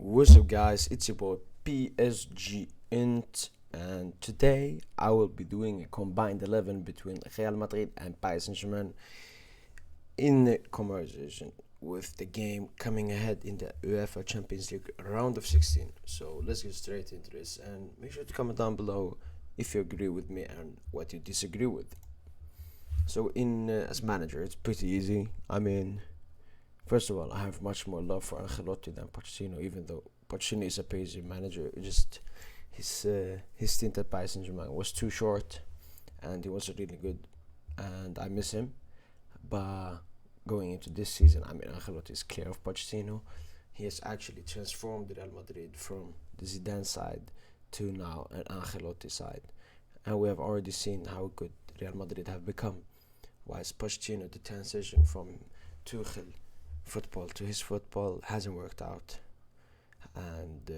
What's up, guys? It's your boy PSG INT, and today I will be doing a combined 11 between Real Madrid and Paris Saint-Germain in the conversation with the game coming ahead in the UEFA Champions League round of 16. So let's get straight into this, and make sure to comment down below if you agree with me and what you disagree with. So as manager, it's pretty easy. First of all, I have much more love for Ancelotti than Pochettino, even though Pochettino is a PSG manager. Just his stint at Paris Saint-Germain was too short, and he wasn't really good, and I miss him. But going into this season, Ancelotti is clear of Pochettino. He has actually transformed Real Madrid from the Zidane side to now an Ancelotti side, and we have already seen how good Real Madrid have become. Whilst Pochettino, the transition from Tuchel football to his football hasn't worked out, and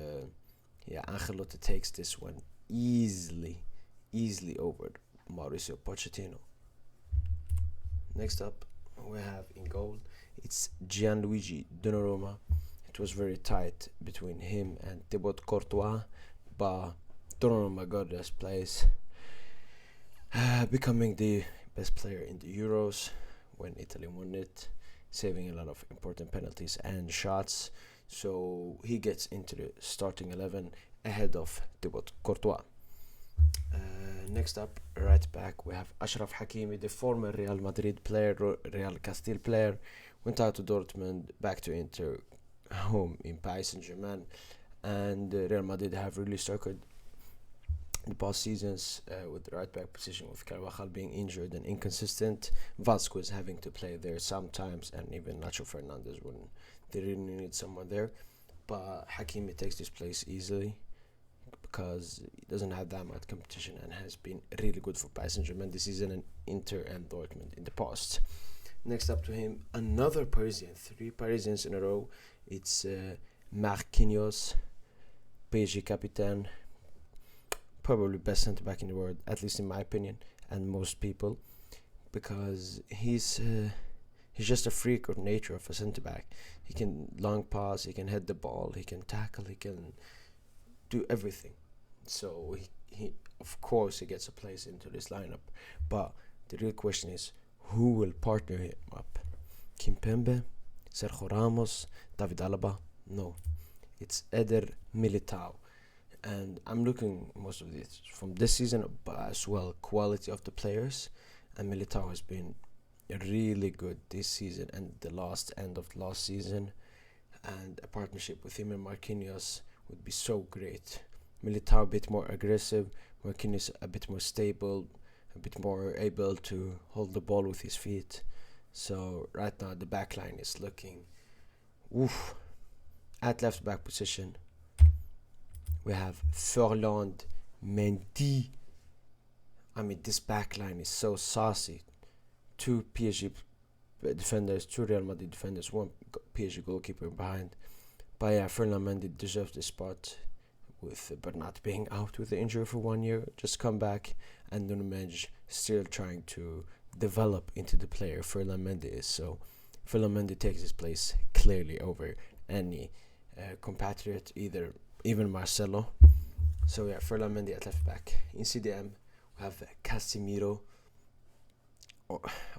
Ancelotti takes this one easily over Mauricio Pochettino. Next up, we have in goal, it's Gian Luigi, Dino Roma. It was very tight between him and Thibaut Courtois, but Donnarumma got his place, becoming the best player in the Euros when Italy won it, saving a lot of important penalties and shots. So he gets into the starting 11 ahead of Thibaut Courtois. Next up, right back, we have Ashraf Hakimi, the former Real Madrid player, Real Castile player, went out to Dortmund, back to Inter, home in Paris Saint-Germain, and Real Madrid have really circled the past seasons with the right back position, with Carvajal being injured and inconsistent, Vasquez having to play there sometimes, and even Nacho Fernandez when they really need someone there. But Hakimi takes this place easily because he doesn't have that much competition and has been really good for Paris Saint-Germain this season, and Inter and Dortmund in the past. Next up to him, another Parisian, 3 Parisians in a row. It's Marquinhos, PSG captain, probably best centre back in the world, at least in my opinion and most people, because he's just a freak of nature of a centre back. He can long pass, he can head the ball, he can tackle, he can do everything. So he of course he gets a place into this lineup. But the real question is, who will partner him up? Kimpembe, Sergio Ramos, David Alaba? No, it's Eder Militao. And I'm looking most of this from this season, but as well quality of the players. And Militao has been really good this season and the end of last season. And a partnership with him and Marquinhos would be so great. Militao a bit more aggressive, Marquinhos a bit more stable, a bit more able to hold the ball with his feet. So right now the back line is looking oof. At left back position, we have Ferland Mendee. This backline is so saucy. 2 PSG defenders, 2 Real Madrid defenders, 1 PSG goalkeeper behind. But yeah, Ferland Mendee deserves this spot with Bernat being out with the injury for 1 year. Just come back, and Nuno Mendes still trying to develop into the player Ferland Mendee is. So Ferland Mendee takes his place clearly over any compatriot, even Marcelo. So yeah, Ferland Mendee at left back. In CDM, we have Casemiro.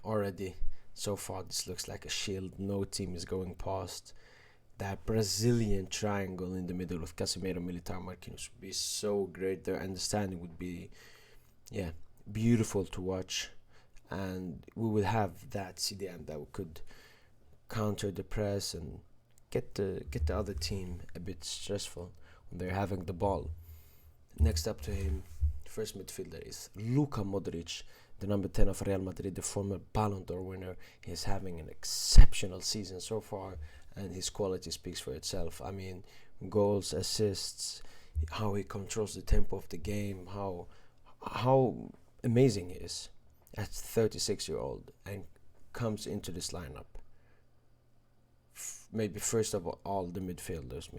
Already, so far, this looks like a shield. No team is going past. That Brazilian triangle in the middle with Casemiro, Militao, Marquinhos would be so great. Their understanding would be, beautiful to watch. And we would have that CDM that could counter the press and get the other team a bit stressful when they're having the ball. Next up to him, first midfielder is Luka Modric, the number 10 of Real Madrid, the former Ballon d'Or winner. He's having an exceptional season so far, and his quality speaks for itself. Goals, assists, how he controls the tempo of the game, how amazing he is at 36-year-old and comes into this lineup. Maybe first of all the midfielders,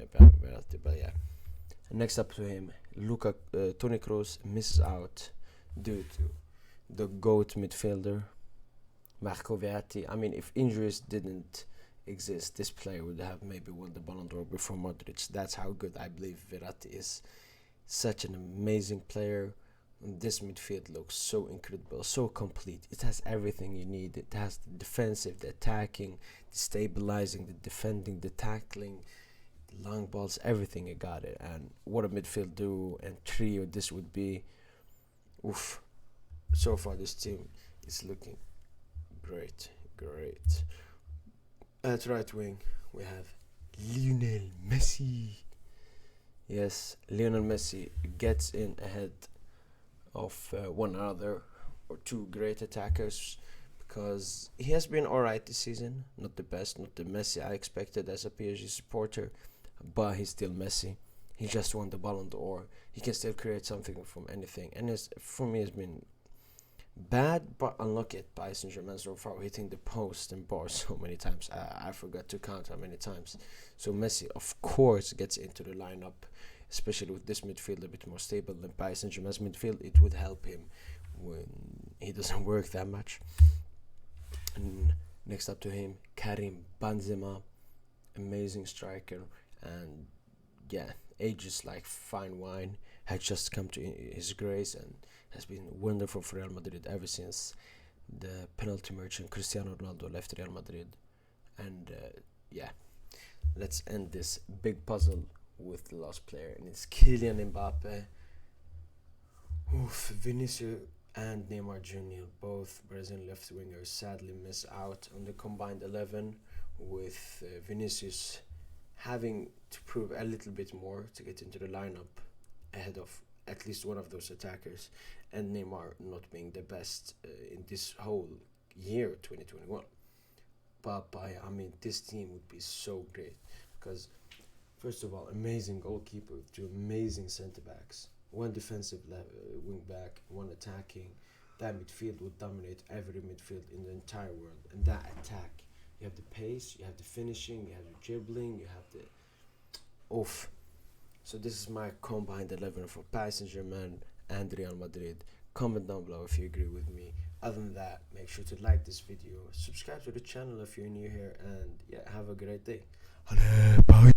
but yeah. Next up to him, Toni Kroos misses out due to the GOAT midfielder, Marco Veatti. If injuries didn't exist, this player would have maybe won the Ballon d'Or before Modric. That's how good I believe Veratti is. Such an amazing player. This midfield looks so incredible, so complete. It has everything you need. It has the defensive, the attacking, the stabilizing, the defending, the tackling, the long balls, everything. It got it. And what a midfield duo and trio this would be. Oof. So far this team is looking great. At right wing we have Leonel Messi. Yes, Leonel Messi gets in ahead of one other or two great attackers, because he has been alright this season. Not the best, not the Messi I expected as a PSG supporter, but he's still Messi. He just won the Ballon d'Or. He can still create something from anything, and for me it's been bad but unlucky at Paris Saint-Germain so far, hitting the post and bar so many times. I forgot to count how many times. So Messi of course gets into the lineup, especially with this midfield a bit more stable than Paris Saint-Germain's midfield. It would help him when he doesn't work that much. And next up to him, Karim Benzema, amazing striker, and yeah, ages like fine wine, had just come to his grace and has been wonderful for Real Madrid ever since the penalty merchant Cristiano Ronaldo left Real Madrid. And yeah, let's end this big puzzle with the last player, and it's Kylian Mbappe. Vinicius and Neymar Jr., both Brazilian left wingers, sadly miss out on the combined 11, with Vinicius having to prove a little bit more to get into the lineup ahead of at least one of those attackers, and Neymar not being the best in this whole year 2021. But I mean, this team would be so great, because first of all, amazing goalkeeper with two amazing centre backs, one defensive wing back, one attacking. That midfield would dominate every midfield in the entire world. And that attack, you have the pace, you have the finishing, you have the dribbling, you have the oof. So this is my combined 11 for Paris Saint-Germain and Real Madrid. Comment down below if you agree with me. Other than that, make sure to like this video, subscribe to the channel if you're new here, and yeah, have a great day. Bye.